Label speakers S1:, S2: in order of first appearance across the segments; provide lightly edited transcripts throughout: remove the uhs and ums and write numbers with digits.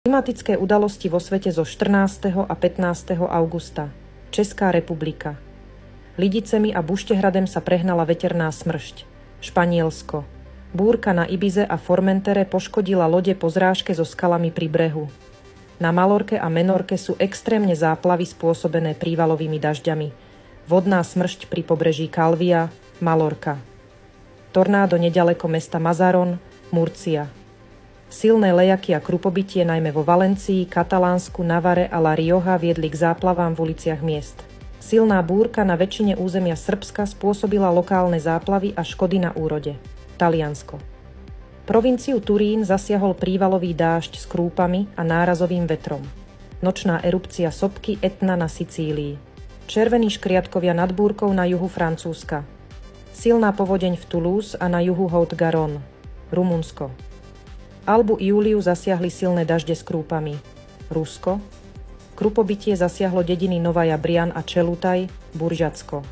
S1: Klimatické udalosti vo svete zo 14. a 15. augusta. Česká republika. Lidicemi a Buštehradem sa prehnala veterná smršť. Španielsko. Búrka na Ibize a Formentere poškodila lode po zrážke so skalami pri brehu. Na Malorke a Menorke sú extrémne záplavy spôsobené prívalovými dažďami. Vodná smršť pri pobreží Calvia, Malorka. Tornádo neďaleko mesta Mazaron, Murcia. Silné lejaky a krupobytie najmä vo Valencii, Katalánsku, Navare a La Rioja viedli k záplavám v uliciach miest. Silná búrka na väčšine územia Srbska spôsobila lokálne záplavy a škody na úrode. Taliansko. Provinciu Turín zasiahol prívalový dážď s krúpami a nárazovým vetrom. Nočná erupcia sopky Etna na Sicílii. Červení škriatkovia nad búrkou na juhu Francúzska. Silná povodeň v Toulouse a na juhu Haute-Garonne. Rumunsko. Albu Iuliu zasiahli silné dažde s krúpami. Rusko. Krupobytie zasiahlo dediny Novaja Brian a Čelutaj, Buržacko.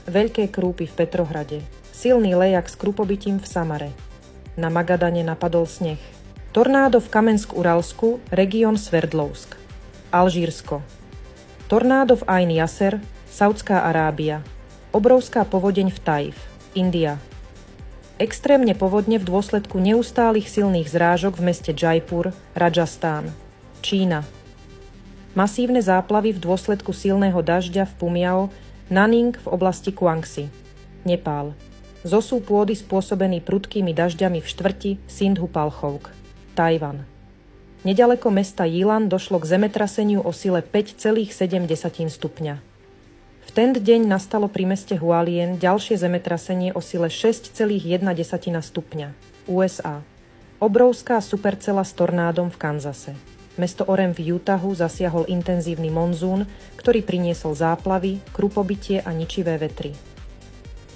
S1: Veľké krúpy v Petrohrade. Silný lejak s krupobytím v Samare. Na Magadane napadol sneh. Tornádo v Kamensk-Uralsku, región Sverdlovsk. Alžírsko. Tornádo v Ain Jasser, Saudská Arábia. Obrovská povodeň v Taif, India. Extrémne povodne v dôsledku neustálych silných zrážok v meste Jaipur, Rajasthan, Čína. Masívne záplavy v dôsledku silného dažďa v Pumiao, Naning v oblasti Guangxi, Nepál. Zosú pôdy spôsobený prudkými dažďami v štvrti Sindhu-Palchouk, Tajvan. Neďaleko mesta Yilan došlo k zemetraseniu o sile 5,7 stupňa. V ten deň nastalo pri meste Hualien ďalšie zemetrasenie o sile 6,1 stupňa. USA. Obrovská supercela s tornádom v Kanzase. Mesto Orem v Utahu zasiahol intenzívny monzún, ktorý priniesol záplavy, krupobytie a ničivé vetry.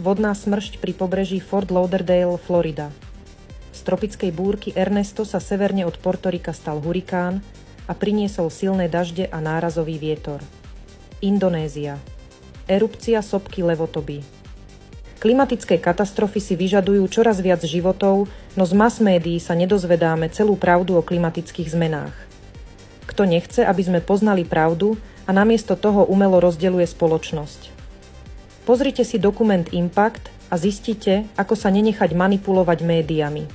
S1: Vodná smršť pri pobreží Fort Lauderdale, Florida. Z tropickej búrky Ernesto sa severne od Portorika stal hurikán a priniesol silné dažde a nárazový vietor. Indonézia. Erupcia sopky Levotoby. Klimatické katastrofy si vyžadujú čoraz viac životov, no z mass médií sa nedozvedáme celú pravdu o klimatických zmenách. Kto nechce, aby sme poznali pravdu a namiesto toho umelo rozdeľuje spoločnosť. Pozrite si dokument Impact a zistite, ako sa nenechať manipulovať médiami.